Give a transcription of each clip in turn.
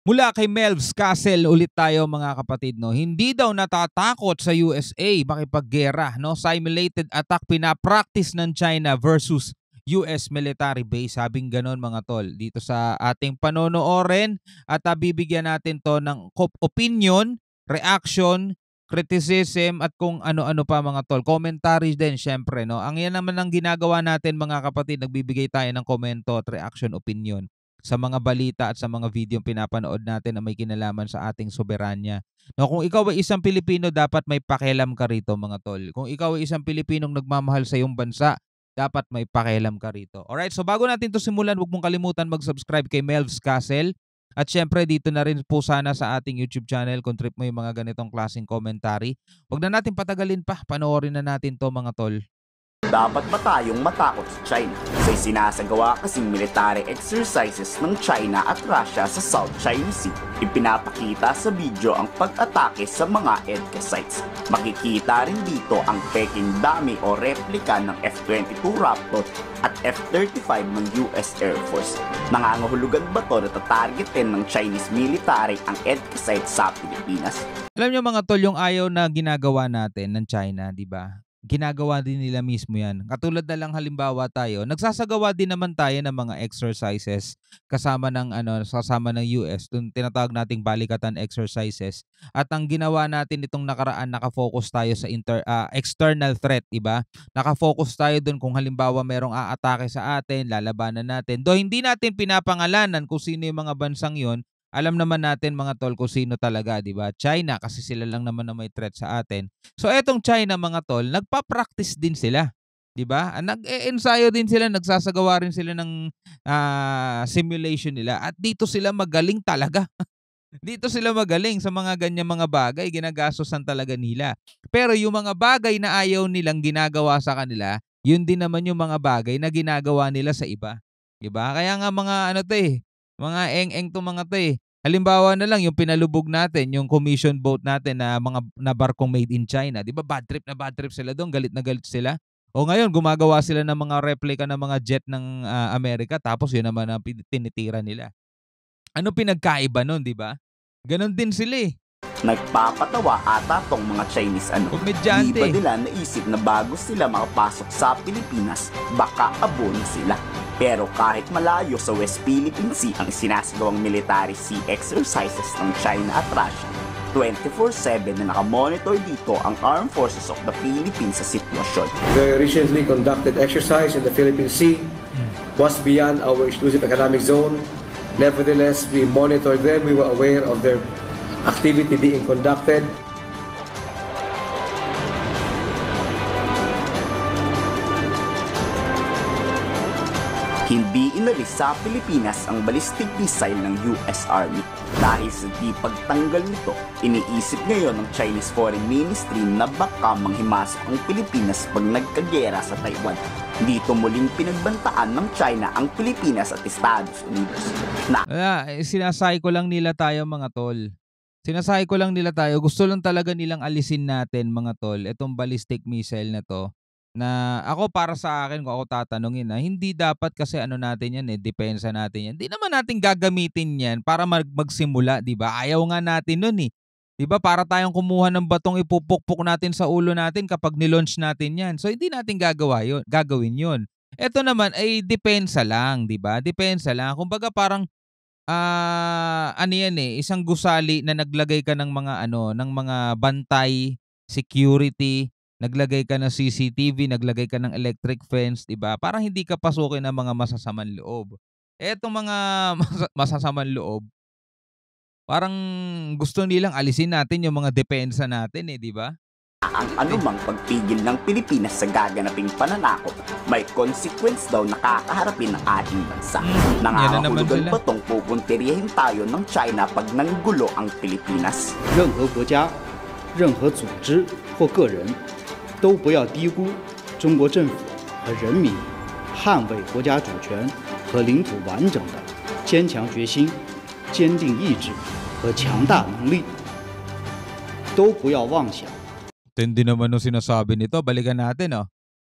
Mula kay Melvs Castle ulit tayo mga kapatid, no. Hindi daw natatakot sa USA makipaggera, no. Simulated attack pinapractice ng China versus US military base. Sabing ganon mga tol dito sa ating panonoorin at bibigyan natin to ng opinion, reaction, criticism at kung ano-ano pa mga tol. Commentaries din syempre, no. Ang yan naman ang ginagawa natin mga kapatid, nagbibigay tayo ng komento at reaction, opinion sa mga balita at sa mga video pinapanood natin na may kinalaman sa ating soberanya. No, kung ikaw ay isang Pilipino, dapat may pakialam ka rito mga tol. Kung ikaw ay isang Pilipinong nagmamahal sa iyong bansa, dapat may pakialam ka rito. Alright, so bago natin to simulan, huwag mong kalimutan mag-subscribe kay Melvs Castle. At syempre dito na rin po sana sa ating YouTube channel kung trip mo yung mga ganitong klaseng commentary. Huwag na natin patagalin pa, panoorin na natin to mga tol. Dapat ba tayong matakot sa China? Sa sinasagawa kasing military exercises ng China at Russia sa South China Sea. Ipinapakita sa video ang pag-atake sa mga EDCA sites. Makikita rin dito ang peking dummy o replika ng F-22 Raptor at F-35 ng US Air Force. Nangangahulugan ba to na tatargetin ng Chinese military ang EDCA site sa Pilipinas? Alam niyo mga tol, yung ayaw na ginagawa natin ng China, di ba? Ginagawa din nila mismo yan. Katulad na lang halimbawa tayo, nagsasagawa din naman tayo ng mga exercises kasama ng US, yung tinatawag nating balikatan exercises. At ang ginawa natin itong nakaraan, nakafocus tayo sa external threat, iba? Nakafocus tayo dun kung halimbawa merong aatake sa atin, lalabanan natin. Do hindi natin pinapangalanan kung sino yung mga bansang yon. Alam naman natin mga tol kung sino talaga, di ba? China, kasi sila lang naman na may threat sa atin. So etong China mga tol, nagpa-practice din sila, di ba? Nag-e-ensayo din sila, nagsasagawa rin sila ng simulation nila at dito sila magaling talaga. Dito sila magaling sa mga ganyan mga bagay, ginagastosan talaga nila. Pero yung mga bagay na ayaw nilang ginagawa sa kanila, yun din naman yung mga bagay na ginagawa nila sa iba. Di ba? Kaya nga mga mga eng-eng to mga to eh. Halimbawa na lang yung pinalubog natin, yung commission boat natin na mga na barkong made in China. Di ba bad trip na bad trip sila doon, galit na galit sila. O ngayon, gumagawa sila ng mga replica ng mga jet ng Amerika, tapos yun naman ang tinitira nila. Ano pinagkaiba nun, di ba? Ganon din sila eh. Nagpapatawa ata tong mga Chinese Komedyante. Di ba nila naisip na bago sila makapasok sa Pilipinas, baka abon sila? Pero kahit malayo sa West Philippine Sea ang sinasagawang military sea exercises ng China at Russia, 24/7 na nakamonitor dito ang Armed Forces of the Philippines sa sitwasyon. The recently conducted exercise in the Philippine Sea was beyond our exclusive economic zone. Nevertheless, we monitored them. We were aware of their activity being conducted. Hindi inalis sa Pilipinas ang ballistic missile ng US Army. Dahil sa di pagtanggal nito, iniisip ngayon ng Chinese Foreign Ministry na baka manghimasok ang Pilipinas pag nagkagera sa Taiwan. Dito muling pinagbantaan ng China ang Pilipinas at Estados Unidos. Sinasay ko lang nila tayo mga tol. Sinasay ko lang nila tayo. Gusto lang talaga nilang alisin natin mga tol, itong ballistic missile na to. Na ako para sa akin, kung ako tatanungin hindi dapat kasi natin yan depensa natin yan. Hindi naman natin gagamitin yan para magsimula, di ba? Ayaw nga natin nun eh. Di ba? Para tayong kumuha ng batong ipupukpok natin sa ulo natin kapag nilaunch natin yan. So hindi natin gagawin yun. Ito naman ay depensa lang, di ba? Depensa lang. Kumbaga parang isang gusali na naglagay ka ng mga bantay, security, naglagay ka ng CCTV, naglagay ka ng electric fence, 'di ba? Para hindi ka pasukin ng mga masasamang loob. Etong mga masasamang loob, parang gusto nilang alisin natin yung mga depensa natin 'di ba? Ang anumang pagpigil ng Pilipinas sa gaganaping pananakop, may consequence daw na kakaharapin ng ating bansa. Nangangahulugan ba tong pupuntiryahin tayo ng China pag nanggulo ang Pilipinas? 任何国家、任何组织或个人都不要低估中国政府和人民捍卫国家主权和领土完整的坚强决心、坚定意志和强大能力，都不要妄想。 Tindi naman nung sinasabi nito. Balikan natin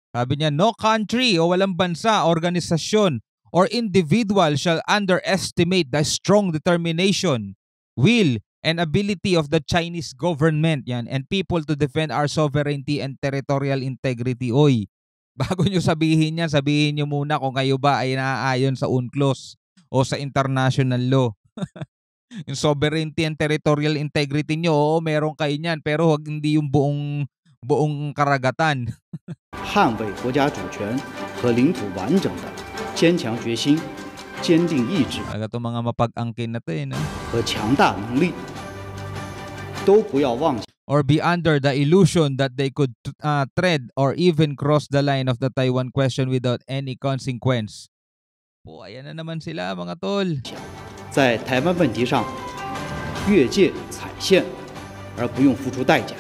Sabi niya, no country o walang bansa, organisasyon or individual shall underestimate the strong determination will and ability of the Chinese government yan and people to defend our sovereignty and territorial integrity. Oy, bago nyo sabihin yan, sabihin nyo muna kung kayo ba ay naaayon sa UNCLOS o sa international law. Yung sovereignty and territorial integrity nyo, oo, meron kayo niyan, pero wag hindi yung buong karagatan. 捍卫国家主权和领土完整的坚强决心、坚定意志 Talaga itong mga mapag-angkin na to no? 和强大能力，都不要忘记 Or be under the illusion that they could tread or even cross the line of the Taiwan question without any consequence. Po, ayan na naman sila mga tol. 在台湾问题上越界踩线，而不用付出代价。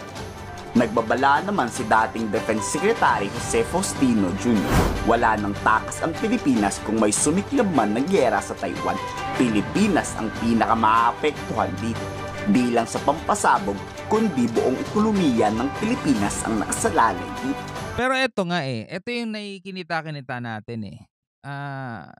Nagbabala naman si dating Defense Secretary Jose Faustino Jr. Wala nang takas ang Pilipinas kung may sumiklab man na gyera sa Taiwan. Pilipinas ang pinakamaapektuhan dito. Di lang sa pampasabog, kundi buong ekonomiya ng Pilipinas ang nakasalalay dito. Pero eto nga ito yung nakikinita-kinita natin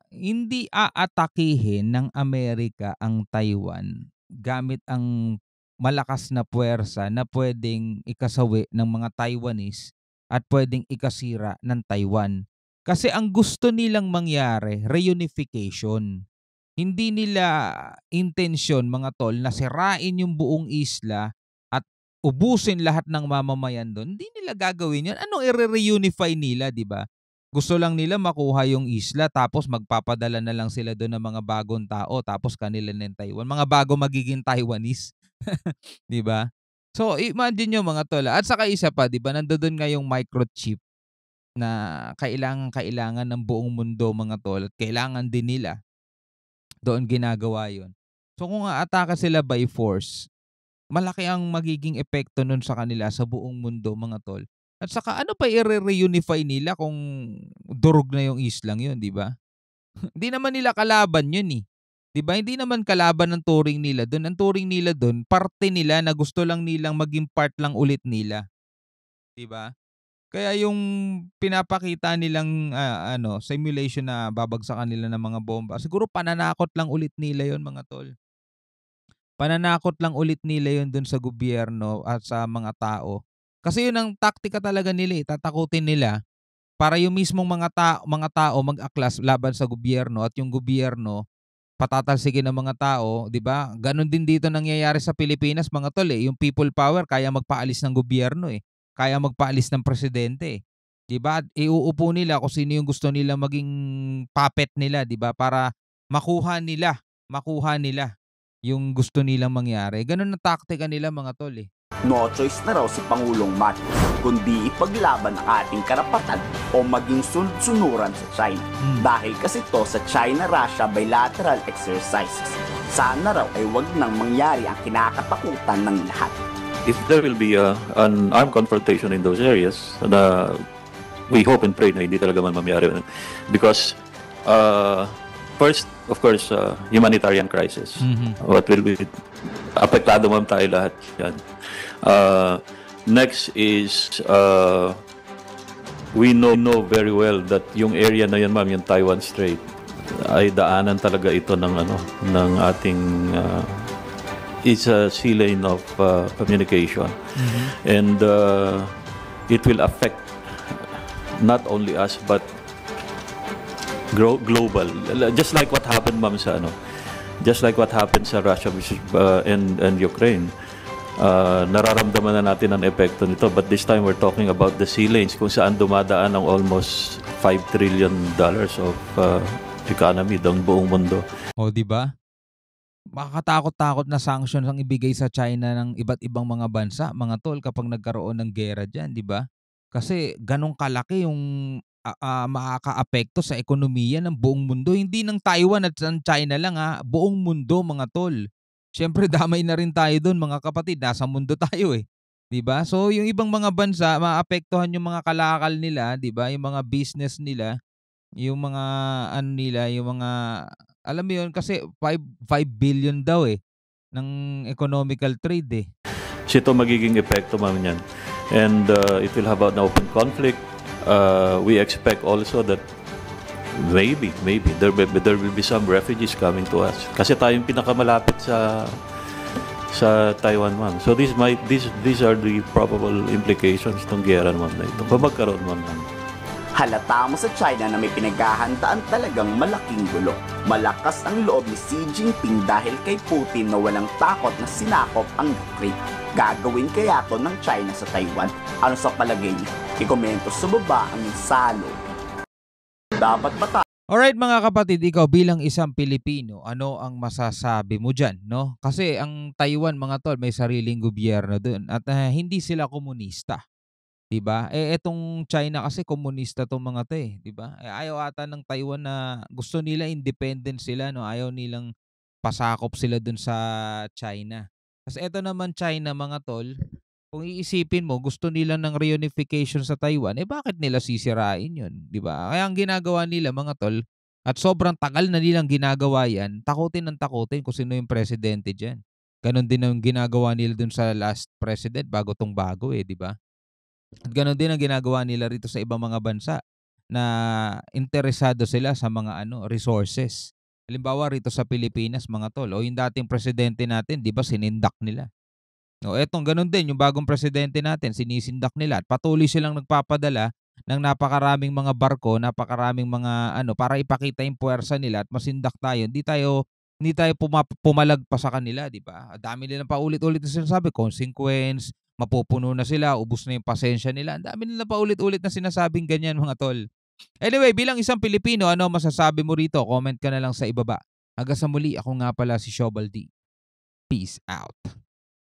hindi aatakihin ng Amerika ang Taiwan gamit ang malakas na puwersa na pwedeng ikasawi ng mga Taiwanese at pwedeng ikasira ng Taiwan. Kasi ang gusto nilang mangyari, reunification. Hindi nila intensyon mga tol na sirain yung buong isla at ubusin lahat ng mamamayan doon. Hindi nila gagawin yun. Anong i-reunify nila, di ba? Gusto lang nila makuha yung isla tapos magpapadala na lang sila doon ng mga bagong tao tapos kanila na yung Taiwan. Mga bago magiging Taiwanese. 'Di ba? So imagine nyo mga tol. At saka isa pa, 'di ba? Nandoon nga yung microchip na kailangan ng buong mundo mga tol at kailangan din nila. Doon ginagawa 'yon. So kung aatake sila by force, malaki ang magiging epekto nun sa kanila sa buong mundo mga tol. At saka ano pa i-reunify nila kung durog na yung islang yun, di ba? Hindi naman nila kalaban yun eh. Di ba? Hindi naman kalaban ng turing nila doon. Ang turing nila doon, parte nila na gusto lang nilang maging part lang ulit nila. Di ba? Kaya yung pinapakita nilang simulation na babagsakan nila ng mga bomba, siguro pananakot lang ulit nila yon mga tol. Pananakot lang ulit nila yon doon sa gobyerno at sa mga tao. Kasi yun ang taktika talaga nila, tatakutin nila para yung mismong mga tao mag-aklas laban sa gobyerno at yung gobyerno patatalsikin ng mga tao, 'di ba? Ganon din dito nangyayari sa Pilipinas mga tol yung people power kaya magpaalis ng gobyerno kaya magpaalis ng presidente, 'di ba? Iuupo nila kung sino yung gusto nila maging puppet nila, 'di ba? Para makuha nila yung gusto nilang mangyari. Ganon ang taktika nila mga tol No choice na raw si Pangulong Marcos, kundi ipaglaban ang ating karapatan o maging sunod-sunuran sa China. Dahil kasi to sa China-Russia bilateral exercises. Sana raw ay wag nang mangyari ang kinakatakutan ng lahat. If there will be an armed confrontation in those areas, we hope and pray na hindi talaga man mamayari. Because first, of course, humanitarian crisis. What will be apektado man tayo lahat yan. Next is we know very well that yung area na yan, ma'am, yung Taiwan Strait, ay daanan talaga ito ng ating it's a sea lane of communication. And it will affect not only us but global. Just like what happened, ma'am, just like what happened sa Russia and Ukraine. Nararamdaman na natin ang epekto nito, but this time we're talking about the sea lanes kung saan dumadaan ang almost $5 trillion of economy ng buong mundo. O di ba? Makakatakot-takot na sanctions ang ibigay sa China ng iba't ibang mga bansa, mga tol, kapag nagkaroon ng gera diyan, di ba? Kasi ganong kalaki yung makakaapekto sa ekonomiya ng buong mundo, hindi ng Taiwan at ng China lang buong mundo mga tol. Siyempre damay na rin tayo doon mga kapatid, nasa mundo tayo 'di ba? So yung ibang mga bansa maapektuhan yung mga kalakal nila, 'di ba? Yung mga business nila, yung mga yung mga alam mo yun kasi 5 billion daw ng economical trade So ito magiging epekto ma'am yan. And it will have an open conflict. We expect also that maybe there will be some refugees coming to us. Kasi tayong pinakamalapit sa sa Taiwan man. So these are the probable implications ng giyera naman na ito. Kung magkaroon man lang. Halata mo sa China na may pinaghahandaan talagang malaking gulo. Malakas ang loob ni Xi Jinping dahil kay Putin na walang takot na sinakop ang Ukraine. Gagawin kaya to ng China sa Taiwan? Ano sa palagay niyo? I-komento sa baba ang salo. Dapat ba Alright mga kapatid, ikaw bilang isang Pilipino, ano ang masasabi mo dyan, no? Kasi ang Taiwan mga tol, may sariling gobyerno dun at hindi sila komunista. 'Di ba? Etong China kasi komunista 'tong mga 'to, 'di ba? Ayaw ata ng Taiwan na gusto nila independent sila, no? Ayaw nilang pasakop sila dun sa China. Kasi eto naman China mga tol, kung iisipin mo gusto nila ng reunification sa Taiwan, bakit nila sisirain 'yun, 'di ba? Kaya ang ginagawa nila mga tol at sobrang tagal na nilang ginagawa 'yan, takutin ng takutin kung sino yung presidente diyan. Ganon din ang ginagawa nila dun sa last president bago 'tong bago 'di ba? At gano'n din ang ginagawa nila rito sa ibang mga bansa na interesado sila sa mga resources. Halimbawa rito sa Pilipinas mga tol, o yung dating presidente natin, 'di ba sinindak nila. O etong gano'n din yung bagong presidente natin, sinisindak nila at patuloy silang nagpapadala ng napakaraming mga barko, napakaraming mga para ipakita yung puwersa nila at masindak tayo. Hindi tayo pumalag pa sa kanila, 'di ba? Ang dami nilang paulit-ulit na sinasabi, consequence, mapupuno na sila, ubos na yung pasensya nila. Ang dami nila paulit-ulit na sinasabing ganyan mga tol. Anyway, bilang isang Pilipino, ano masasabi mo rito? Comment ka na lang sa ibaba. Hanggang sa muli, ako nga pala si Shobal D. Peace out.